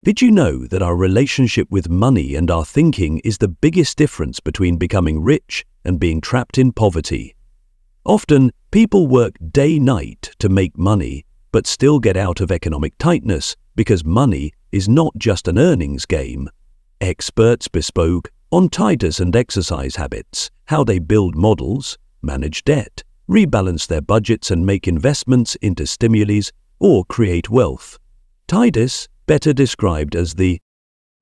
Did you know that our relationship with money and our thinking is the biggest difference between becoming rich and being trapped in poverty? Often, people work day-night to make money, but still get out of economic tightness because money is not just an earnings game. Experts bespoke on Titus and exercise habits, how they build models, manage debt, rebalance their budgets and make investments into stimulis or create wealth. Titus, better described as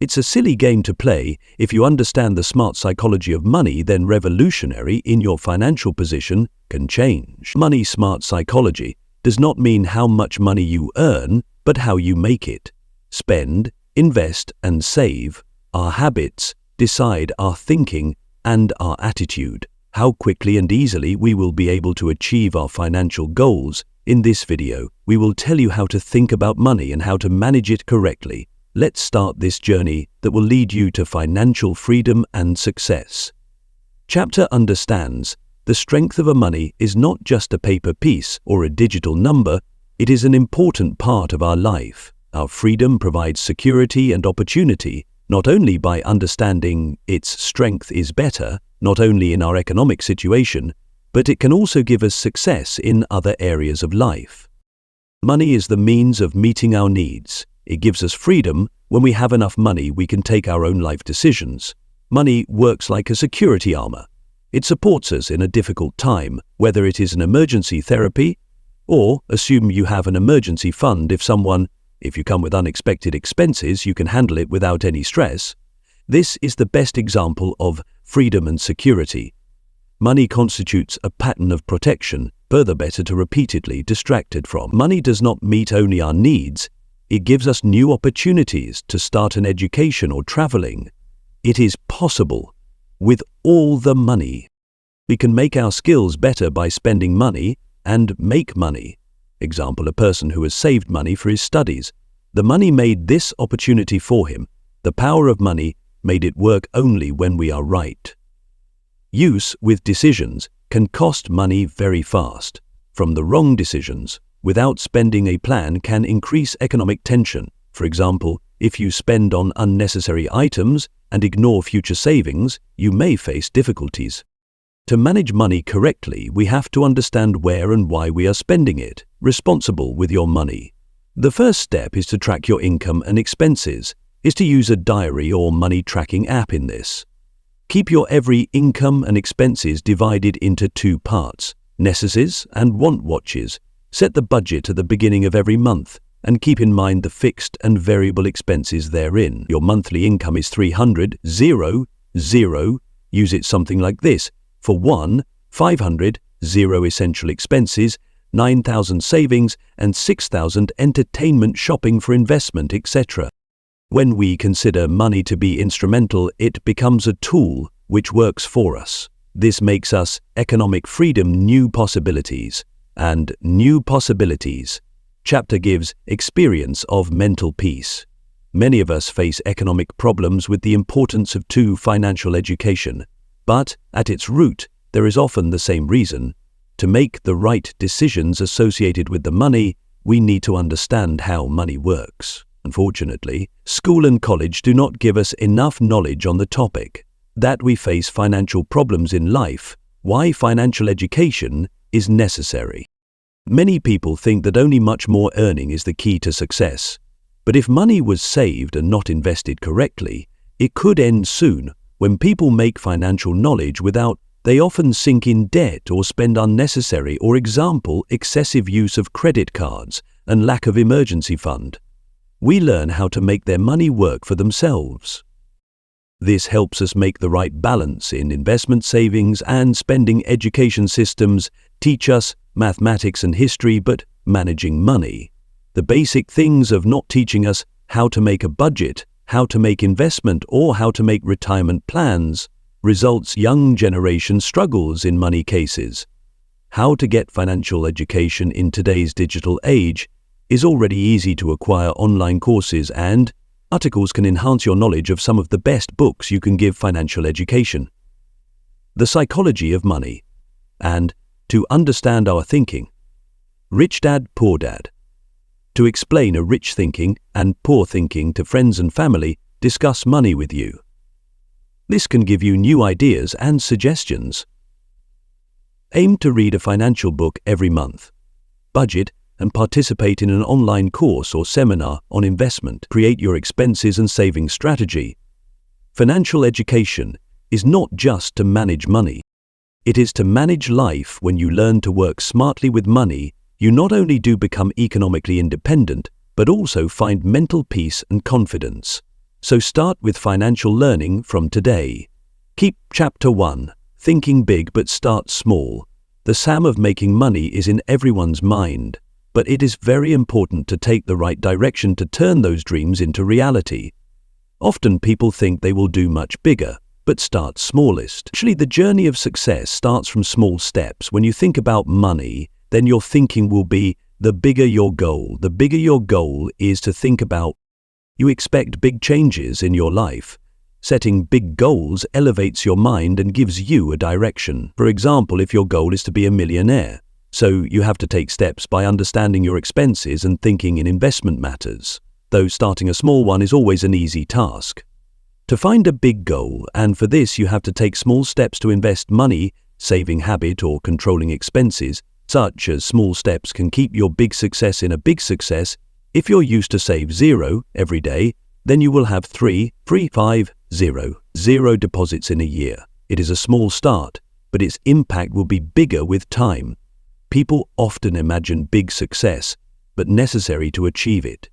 it's a silly game to play if you understand the smart psychology of money, then revolutionary in your financial position can change. Money smart psychology does not mean how much money you earn, but how you make it. Spend, invest and save. Our habits decide our thinking and our attitude. How quickly and easily we will be able to achieve our financial goals. In this video, we will tell you how to think about money and how to manage it correctly. Let's start this journey that will lead you to financial freedom and success. Chapter understands the strength of a money is not just a paper piece or a digital number, it is an important part of our life. Our freedom provides security and opportunity, not only by understanding its strength is better, not only in our economic situation, but it can also give us success in other areas of life. Money is the means of meeting our needs. It gives us freedom. When we have enough money, we can take our own life decisions. Money works like a security armor. It supports us in a difficult time, whether it is an emergency therapy or assume you have an emergency fund if you come with unexpected expenses, you can handle it without any stress. This is the best example of freedom and security. Money constitutes a pattern of protection, further better to repeatedly distracted from. Money does not meet only our needs, it gives us new opportunities to start an education or traveling. It is possible. With all the money, we can make our skills better by spending money and make money. Example, a person who has saved money for his studies. The money made this opportunity for him. The power of money made it work only when we are right. Use with decisions can cost money very fast. From the wrong decisions, without spending a plan, can increase economic tension. For example, if you spend on unnecessary items and ignore future savings, you may face difficulties. To manage money correctly, we have to understand where and why we are spending it. Responsible with your money. The first step is to track your income and expenses, is to use a diary or money tracking app in this. Keep your every income and expenses divided into two parts, necessities and want watches. Set the budget at the beginning of every month and keep in mind the fixed and variable expenses therein. Your monthly income is 300, 0, 0. Use it something like this. For 1, 500, 0 essential expenses, 9,000 savings and 6,000 entertainment, shopping for investment, etc. When we consider money to be instrumental, it becomes a tool which works for us. This makes us economic freedom, new possibilities. And new possibilities. Chapter gives experience of mental peace. Many of us face economic problems with the importance of financial education, but at its root, there is often the same reason. To make the right decisions associated with the money, we need to understand how money works. Unfortunately, school and college do not give us enough knowledge on the topic. That we face financial problems in life, why financial education is necessary. Many people think that only much more earning is the key to success. But if money was saved and not invested correctly, it could end soon. When people make financial knowledge they often sink in debt or spend unnecessary excessive use of credit cards and lack of emergency fund. We learn how to make their money work for themselves. This helps us make the right balance in investment, savings and spending. Education systems teach us mathematics and history, but managing money. The basic things of not teaching us how to make a budget, how to make investment or how to make retirement plans results young generation struggles in money cases. How to get financial education in today's digital age is already easy to acquire. Online courses and articles can enhance your knowledge of some of the best books you can give financial education. The psychology of money and to understand our thinking. Rich Dad, Poor Dad. to explain a rich thinking and poor thinking to friends and family discuss money with you. This can give you new ideas and suggestions. Aim to read a financial book every month. Budget and participate in an online course or seminar on investment. Create your expenses and saving strategy. Financial education is not just to manage money. It is to manage life. When you learn to work smartly with money, you not only do become economically independent, but also find mental peace and confidence. So start with financial learning from today. Keep Chapter 1, Thinking Big but Start Small. The Sam of making money is in everyone's mind, but it is very important to take the right direction to turn those dreams into reality. Often people think they will do much bigger, but start smallest. Actually, the journey of success starts from small steps. When you think about money, then your thinking will be the bigger your goal. The bigger your goal is to think about. You expect big changes in your life. Setting big goals elevates your mind and gives you a direction. For example, if your goal is to be a millionaire, so you have to take steps by understanding your expenses and thinking in investment matters. Though starting a small one is always an easy task. To find a big goal, and for this you have to take small steps to invest money, saving habit or controlling expenses. Such as small steps can keep your big success in a big success. If you're used to save 0 every day, then you will have 3, 5, 0 deposits in a year. It is a small start, but its impact will be bigger with time. People often imagine big success, but necessary to achieve it.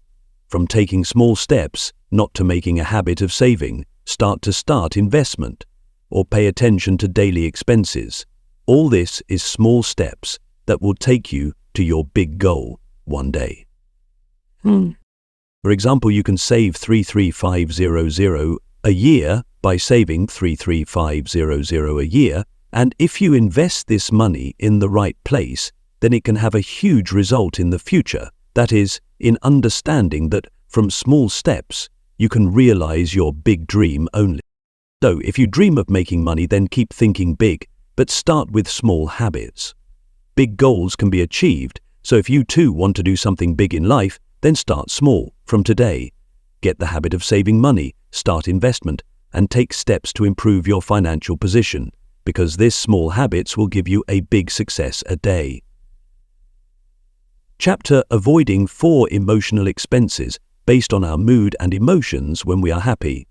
From taking small steps, not to making a habit of saving, start investment, or pay attention to daily expenses. All this is small steps that will take you to your big goal one day. For example, you can save 33500 a year by saving 33500 a year, and if you invest this money in the right place, then it can have a huge result in the future. That is, in understanding that from small steps, you can realize your big dream only. So, if you dream of making money, then keep thinking big, but start with small habits. Big goals can be achieved, so if you too want to do something big in life, then start small from today. Get the habit of saving money, start investment, and take steps to improve your financial position, because these small habits will give you a big success a day. Chapter Avoiding 4 Emotional Expenses based on our mood and emotions when we are happy.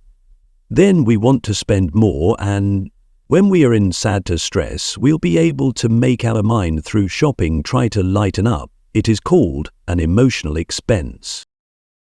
Then we want to spend more, and when we are in sad to stress, we'll be able to make our mind through shopping try to lighten up. It is called an emotional expense.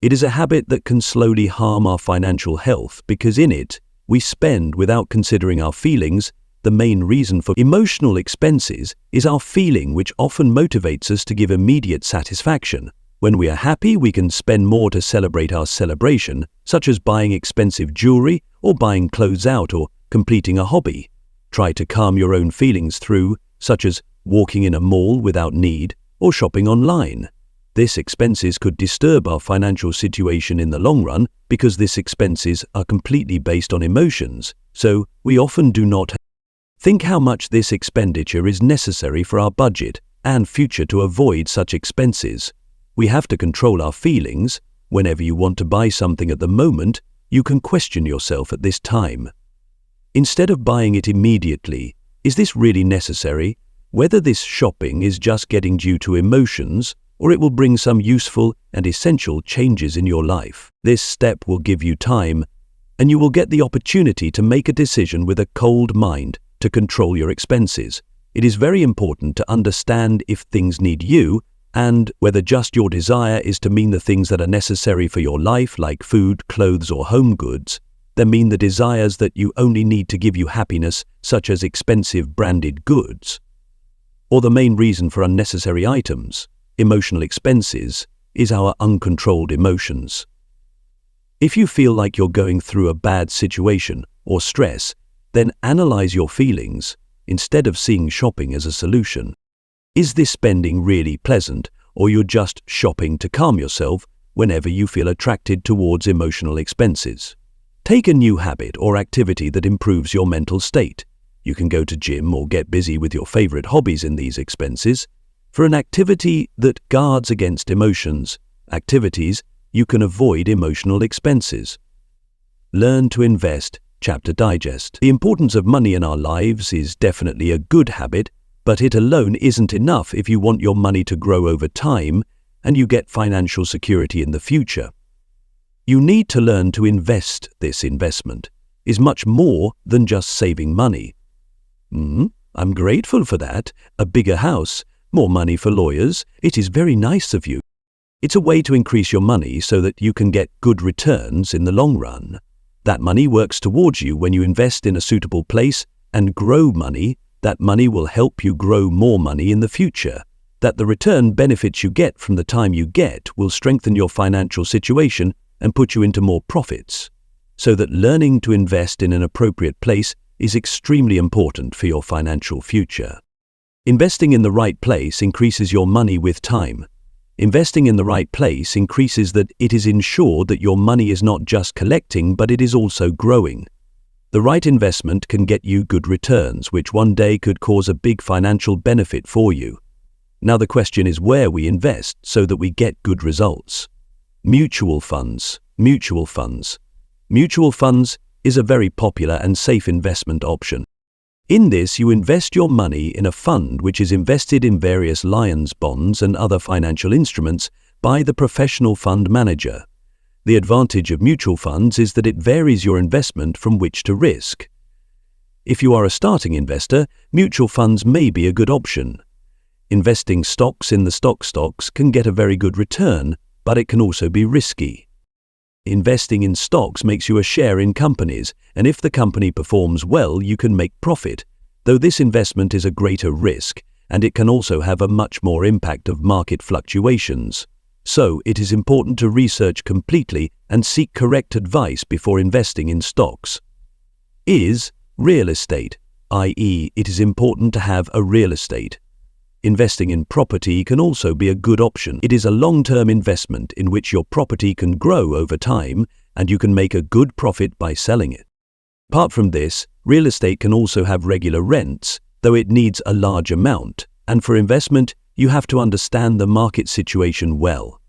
It is a habit that can slowly harm our financial health because in it, we spend without considering our feelings. The main reason for emotional expenses is our feeling, which often motivates us to give immediate satisfaction. When we are happy, we can spend more to celebrate our celebration, such as buying expensive jewelry or buying clothes out or completing a hobby. Try to calm your own feelings through, such as walking in a mall without need or shopping online. These expenses could disturb our financial situation in the long run because these expenses are completely based on emotions, so we often do not think how much this expenditure is necessary for our budget and future to avoid such expenses. We have to control our feelings. Whenever you want to buy something at the moment, you can question yourself at this time. Instead of buying it immediately, is this really necessary? Whether this shopping is just getting due to emotions, or it will bring some useful and essential changes in your life. This step will give you time, and you will get the opportunity to make a decision with a cold mind to control your expenses. It is very important to understand if things need you, and whether just your desire is to mean the things that are necessary for your life, like food, clothes, or home goods, then mean the desires that you only need to give you happiness, such as expensive branded goods. Or the main reason for unnecessary items, emotional expenses, is our uncontrolled emotions. If you feel like you're going through a bad situation or stress, then analyze your feelings instead of seeing shopping as a solution. Is this spending really pleasant, or you're just shopping to calm yourself whenever you feel attracted towards emotional expenses? Take a new habit or activity that improves your mental state. You can go to gym or get busy with your favorite hobbies in these expenses. For an activity that guards against emotions, activities, you can avoid emotional expenses. Learn to invest. Chapter Digest. The importance of money in our lives is definitely a good habit, but it alone isn't enough if you want your money to grow over time and you get financial security in the future. You need to learn to invest. This investment is much more than just saving money. I'm grateful for that. A bigger house, more money for lawyers. It is very nice of you. It's a way to increase your money so that you can get good returns in the long run. That money works towards you when you invest in a suitable place and grow money. That money will help you grow more money in the future. That the return benefits you get from the time you get will strengthen your financial situation and put you into more profits. So that learning to invest in an appropriate place is extremely important for your financial future. Investing in the right place increases your money with time. Investing in the right place increases that it is ensured that your money is not just collecting, but it is also growing. The right investment can get you good returns, which one day could cause a big financial benefit for you. Now the question is where we invest so that we get good results. Mutual funds. Mutual funds. Mutual funds is a very popular and safe investment option. In this, you invest your money in a fund which is invested in various lions bonds and other financial instruments by the professional fund manager. The advantage of mutual funds is that it varies your investment from which to risk. If you are a starting investor, mutual funds may be a good option. Investing stocks in the stocks can get a very good return, but it can also be risky. Investing in stocks makes you a share in companies, and if the company performs well, you can make profit, though this investment is a greater risk, and it can also have a much more impact of market fluctuations. So, it is important to research completely and seek correct advice before investing in stocks. Is real estate, i.e., it is important to have a real estate. Investing in property can also be a good option. It is a long-term investment in which your property can grow over time and you can make a good profit by selling it. Apart from this, real estate can also have regular rents, though it needs a large amount, and for investment, you have to understand the market situation well.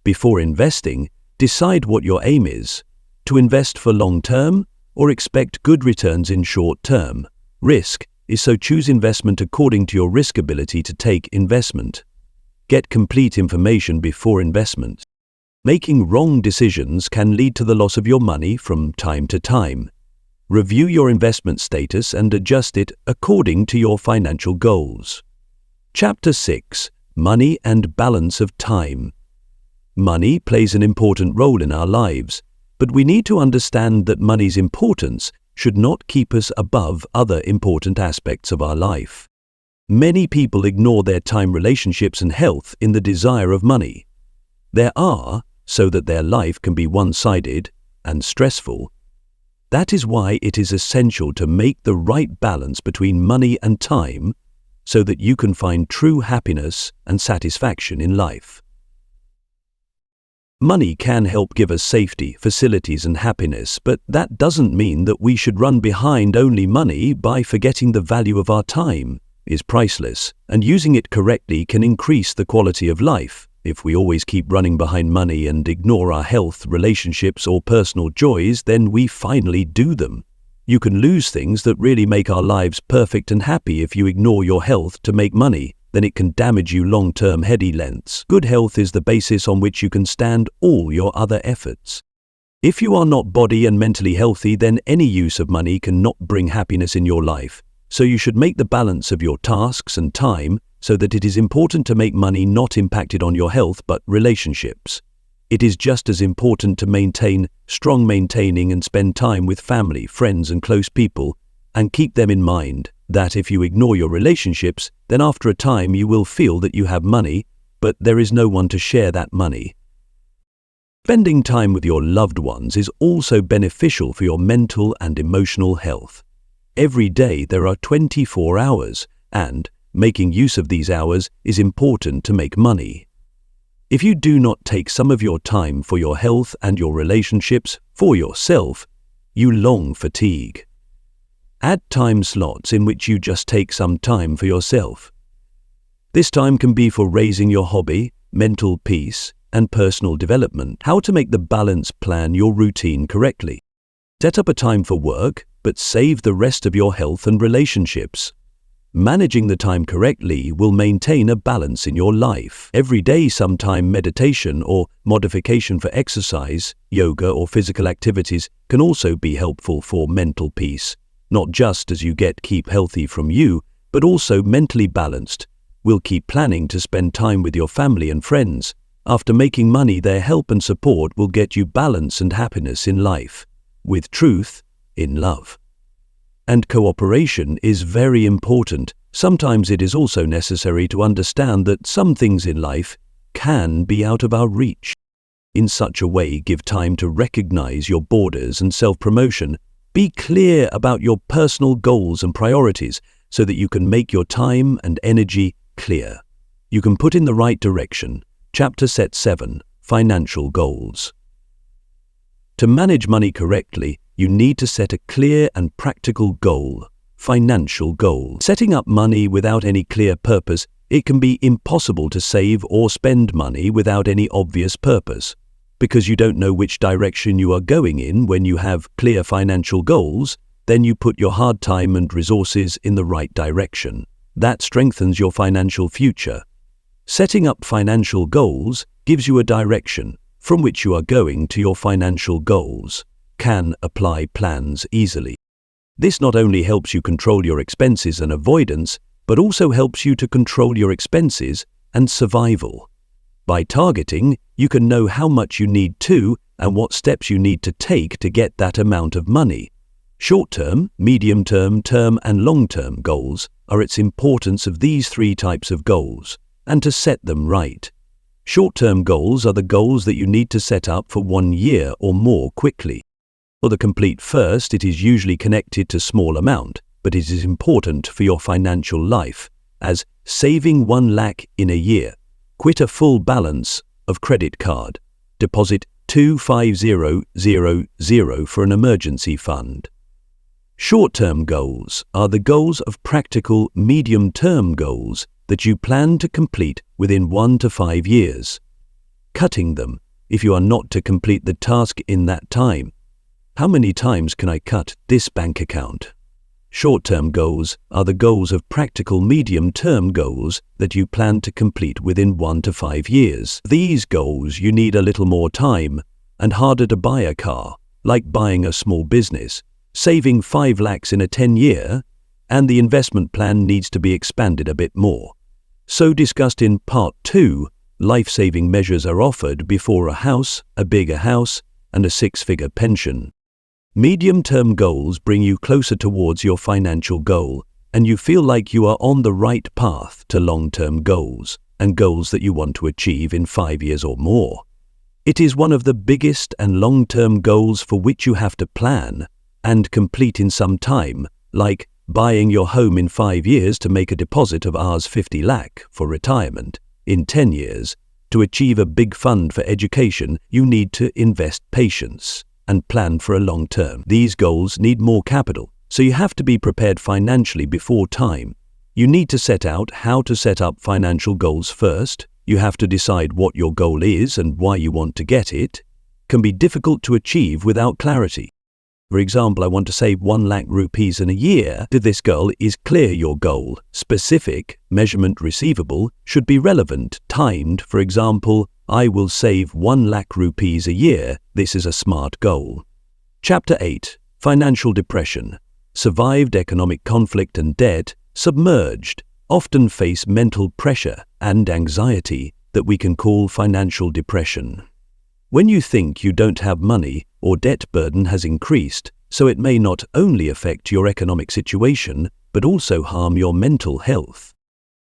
Before investing, decide what your aim is: to invest for long-term or expect good returns in short-term. Risk is so choose investment according to your risk ability to take investment. Get complete information before investment. Making wrong decisions can lead to the loss of your money from time to time. Review your investment status and adjust it according to your financial goals. Chapter 6. Money and Balance of Time. Money plays an important role in our lives, but we need to understand that money's importance should not keep us above other important aspects of our life. Many people ignore their time, relationships, and health in the desire of money. So that their life can be one-sided and stressful. That is why it is essential to make the right balance between money and time so that you can find true happiness and satisfaction in life. Money can help give us safety, facilities, and happiness, but that doesn't mean that we should run behind only money by forgetting the value of our time is priceless, and using it correctly can increase the quality of life. If we always keep running behind money and ignore our health, relationships, or personal joys, then we finally do them. You can lose things that really make our lives perfect and happy if you ignore your health to make money. Then it can damage you long-term heady lengths. Good health is the basis on which you can stand all your other efforts. If you are not body and mentally healthy, then any use of money cannot bring happiness in your life. So you should make the balance of your tasks and time so that it is important to make money not impacted on your health but relationships. It is just as important to maintaining and spend time with family, friends, and close people, and keep them in mind that if you ignore your relationships, then after a time you will feel that you have money, but there is no one to share that money. Spending time with your loved ones is also beneficial for your mental and emotional health. Every day there are 24 hours, and making use of these hours is important to make money. If you do not take some of your time for your health and your relationships, for yourself, you long fatigue. Add time slots in which you just take some time for yourself. This time can be for raising your hobby, mental peace, and personal development. How to make the balance plan your routine correctly. Set up a time for work, but save the rest of your health and relationships. Managing the time correctly will maintain a balance in your life. Every day, some time meditation or modification for exercise, yoga or physical activities can also be helpful for mental peace. Not just as you keep healthy from you, but also mentally balanced. We'll keep planning to spend time with your family and friends. After making money, their help and support will get you balance and happiness in life, with truth in love. And cooperation is very important. Sometimes it is also necessary to understand that some things in life can be out of our reach. In such a way, give time to recognize your borders and self-promotion. Be clear about your personal goals and priorities so that you can make your time and energy clear. You can put in the right direction. Chapter Set 7, Financial Goals. To manage money correctly, you need to set a clear and practical goal, financial goal. Setting up money without any clear purpose, it can be impossible to save or spend money without any obvious purpose. Because you don't know which direction you are going in when you have clear financial goals, then you put your hard time and resources in the right direction. That strengthens your financial future. Setting up financial goals gives you a direction from which you are going to your financial goals. Can apply plans easily. This not only helps you control your expenses and avoidance, but also helps you to control your expenses and survival. By targeting, you can know how much you need to and what steps you need to take to get that amount of money. Short-term, medium-term, term and long-term goals are its importance of these three types of goals, and to set them right. Short-term goals are the goals that you need to set up for 1 year or more quickly. For the complete first, it is usually connected to small amount, but it is important for your financial life, as saving 1 lakh in a year, quit a full balance of credit card, deposit 25000 for an emergency fund. Short-term goals are the goals of practical medium-term goals that you plan to complete within 1 to 5 years. Cutting them if you are not to complete the task in that time. How many times can I cut this bank account? Short-term goals are the goals of practical medium-term goals that you plan to complete within 1 to 5 years. These goals you need a little more time and harder to buy a car, like buying a small business, saving 5 lakhs in a 10-year, and the investment plan needs to be expanded a bit more. So discussed in Part 2, life-saving measures are offered before a house, a bigger house, and a 6-figure pension. Medium-term goals bring you closer towards your financial goal, and you feel like you are on the right path to long-term goals, and goals that you want to achieve in 5 years or more. It is one of the biggest and long-term goals for which you have to plan and complete in some time, like buying your home in 5 years to make a deposit of Rs 50 lakh for retirement. In 10 years, to achieve a big fund for education, you need to invest patience and plan for a long term. These goals need more capital, so you have to be prepared financially before time. You need to set out how to set up financial goals first. You have to decide what your goal is and why you want to get it. It can be difficult to achieve without clarity. For example, I want to save 1 lakh rupees in a year. To this goal is clear your goal. Specific, measurement receivable, should be relevant, timed. For example, I will save 1 lakh rupees a year. This is a smart goal. Chapter 8, Financial Depression. Survived economic conflict and debt, submerged, often face mental pressure and anxiety that we can call financial depression. When you think you don't have money, or debt burden has increased, so it may not only affect your economic situation, but also harm your mental health.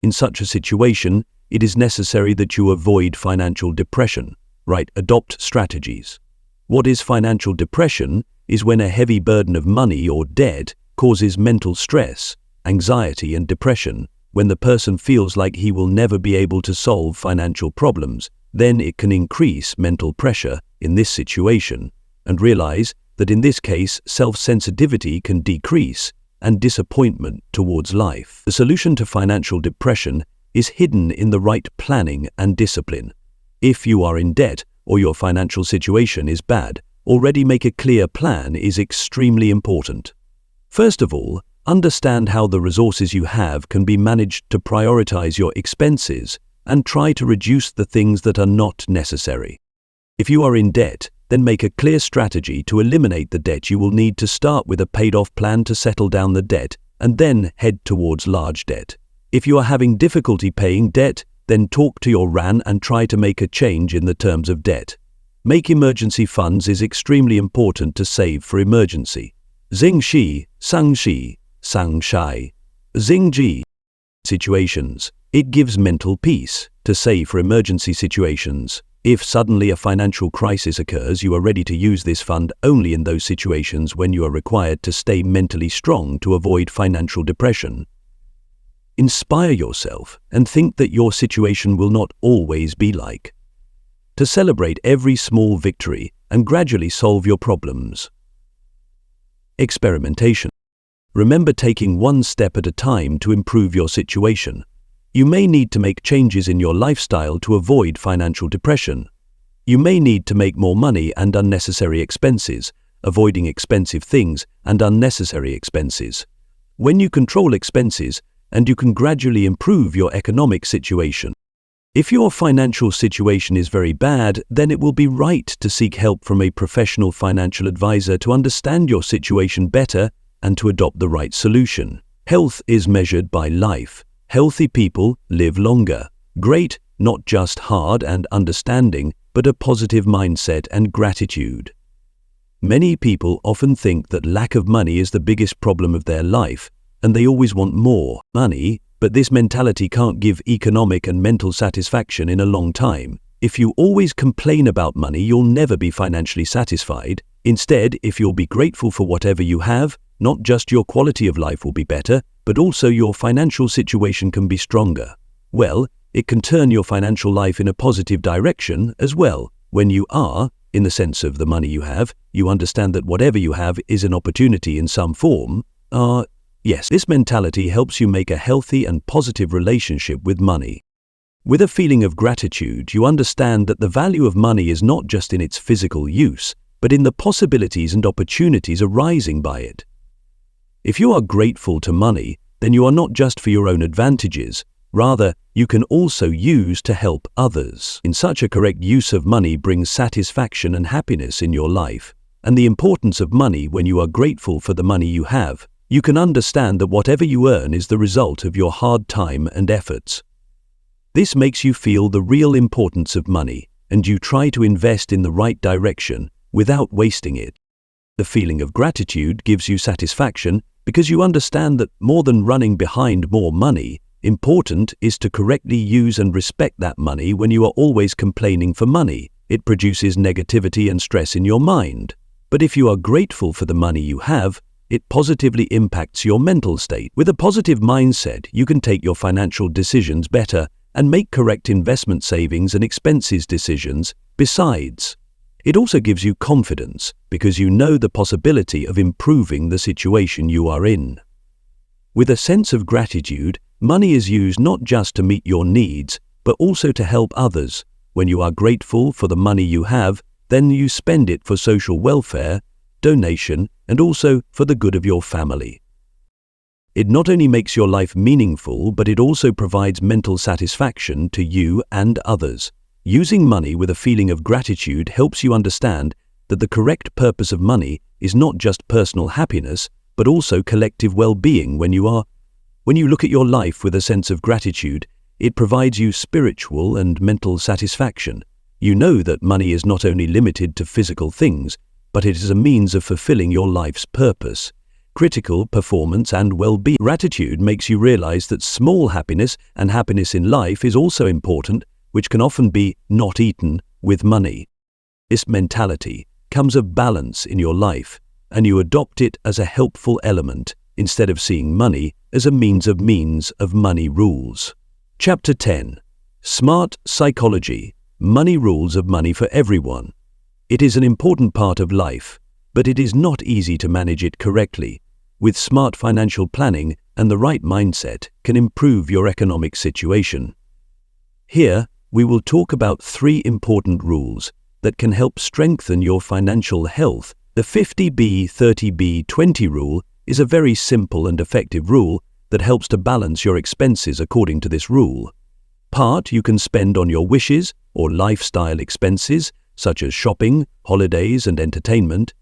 In such a situation, it is necessary that you avoid financial depression. Right, adopt strategies. What is financial depression is when a heavy burden of money or debt causes mental stress, anxiety and depression. When the person feels like he will never be able to solve financial problems, then it can increase mental pressure in this situation, and realize that in this case self-sensitivity can decrease and disappointment towards life. The solution to financial depression is hidden in the right planning and discipline. If you are in debt or your financial situation is bad, already make a clear plan is extremely important. First of all, understand how the resources you have can be managed to prioritize your expenses and try to reduce the things that are not necessary. If you are in debt, then make a clear strategy to eliminate the debt. You will need to start with a paid-off plan to settle down the debt and then head towards large debt. If you are having difficulty paying debt, then talk to your RAN and try to make a change in the terms of debt. Make emergency funds is extremely important to save for emergency. Xing Shi, Sang Shi, Sang Shai. Xing Ji. Situations. It gives mental peace to save for emergency situations. If suddenly a financial crisis occurs, you are ready to use this fund only in those situations when you are required to stay mentally strong to avoid financial depression. Inspire yourself and think that your situation will not always be like. To celebrate every small victory and gradually solve your problems. Experimentation. Remember taking one step at a time to improve your situation. You may need to make changes in your lifestyle to avoid financial depression. You may need to make more money and unnecessary expenses, avoiding expensive things and unnecessary expenses. When you control expenses, and you can gradually improve your economic situation. If your financial situation is very bad, then it will be right to seek help from a professional financial advisor to understand your situation better and to adopt the right solution. Health is measured by life. Healthy people live longer. Great, not just hard and understanding, but a positive mindset and gratitude. Many people often think that lack of money is the biggest problem of their life, and they always want more money, but this mentality can't give economic and mental satisfaction in a long time. If you always complain about money, you'll never be financially satisfied. Instead, if you'll be grateful for whatever you have, not just your quality of life will be better, but also your financial situation can be stronger. Well, it can turn your financial life in a positive direction as well. When you are, in the sense of the money you have, you understand that whatever you have is an opportunity in some form. Yes, this mentality helps you make a healthy and positive relationship with money. With a feeling of gratitude, you understand that the value of money is not just in its physical use, but in the possibilities and opportunities arising by it. If you are grateful to money, then you are not just for your own advantages, rather, you can also use to help others. In such a correct use of money brings satisfaction and happiness in your life, and the importance of money when you are grateful for the money you have. You can understand that whatever you earn is the result of your hard time and efforts. This makes you feel the real importance of money, and you try to invest in the right direction without wasting it. The feeling of gratitude gives you satisfaction because you understand that more than running behind more money, important is to correctly use and respect that money. When you are always complaining for money, it produces negativity and stress in your mind. But if you are grateful for the money you have, it positively impacts your mental state. With a positive mindset, you can take your financial decisions better and make correct investment savings and expenses decisions. Besides, it also gives you confidence because you know the possibility of improving the situation you are in. With a sense of gratitude, money is used not just to meet your needs, but also to help others. When you are grateful for the money you have, then you spend it for social welfare, donation, and also for the good of your family. It not only makes your life meaningful, but it also provides mental satisfaction to you and others. Using money with a feeling of gratitude helps you understand that the correct purpose of money is not just personal happiness, but also collective well-being. When you look at your life with a sense of gratitude, it provides you spiritual and mental satisfaction. You know that money is not only limited to physical things, but it is a means of fulfilling your life's purpose, critical performance and well-being. Gratitude makes you realize that small happiness and happiness in life is also important, which can often be not eaten with money. This mentality comes of balance in your life, and you adopt it as a helpful element instead of seeing money as a means of money rules. Chapter 10. Smart Psychology. Money rules of money for everyone. It is an important part of life, but it is not easy to manage it correctly. With smart financial planning and the right mindset can improve your economic situation. Here, we will talk about 3 important rules that can help strengthen your financial health. The 50B 30B 20 rule is a very simple and effective rule that helps to balance your expenses according to this rule. Part you can spend on your wishes or lifestyle expenses, such as shopping, holidays, and entertainment.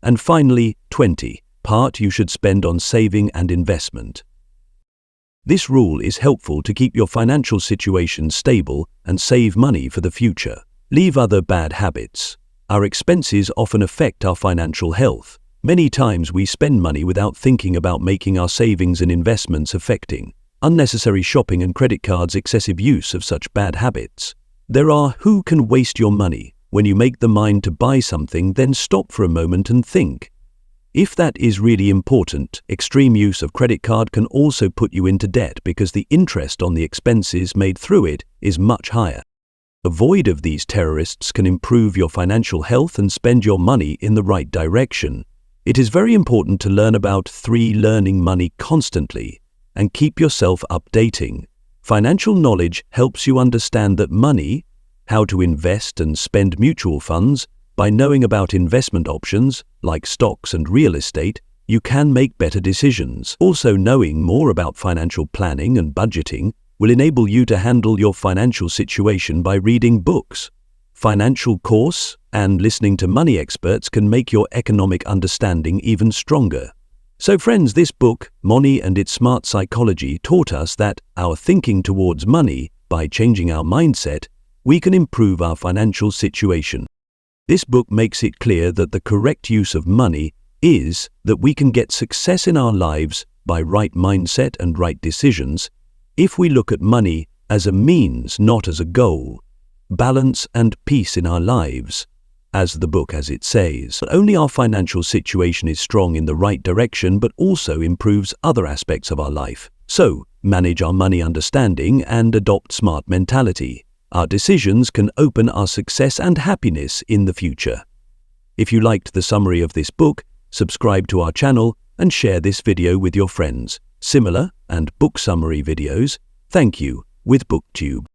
And finally, 20. Part you should spend on saving and investment. This rule is helpful to keep your financial situation stable and save money for the future. Leave other bad habits. Our expenses often affect our financial health. Many times we spend money without thinking about making our savings and investments affecting. Unnecessary shopping and credit cards, excessive use of such bad habits. There are who can waste your money. When you make the mind to buy something, then stop for a moment and think. If that is really important, extreme use of credit card can also put you into debt because the interest on the expenses made through it is much higher. Avoid of these terrorists can improve your financial health and spend your money in the right direction. It is very important to learn about 3 learning money constantly and keep yourself updating. Financial knowledge helps you understand that money, how to invest and spend mutual funds. By knowing about investment options, like stocks and real estate, you can make better decisions. Also, knowing more about financial planning and budgeting will enable you to handle your financial situation by reading books, financial course, and listening to money experts can make your economic understanding even stronger. So friends, this book, Money and Its Smart Psychology, taught us that our thinking towards money, by changing our mindset, we can improve our financial situation. This book makes it clear that the correct use of money is that we can get success in our lives by right mindset and right decisions if we look at money as a means, not as a goal. Balance and peace in our lives. As the book as it says, not only our financial situation is strong in the right direction, but also improves other aspects of our life. So, manage our money understanding and adopt smart mentality. Our decisions can open our success and happiness in the future. If you liked the summary of this book, subscribe to our channel and share this video with your friends. Similar and book summary videos, thank you, with BookTube.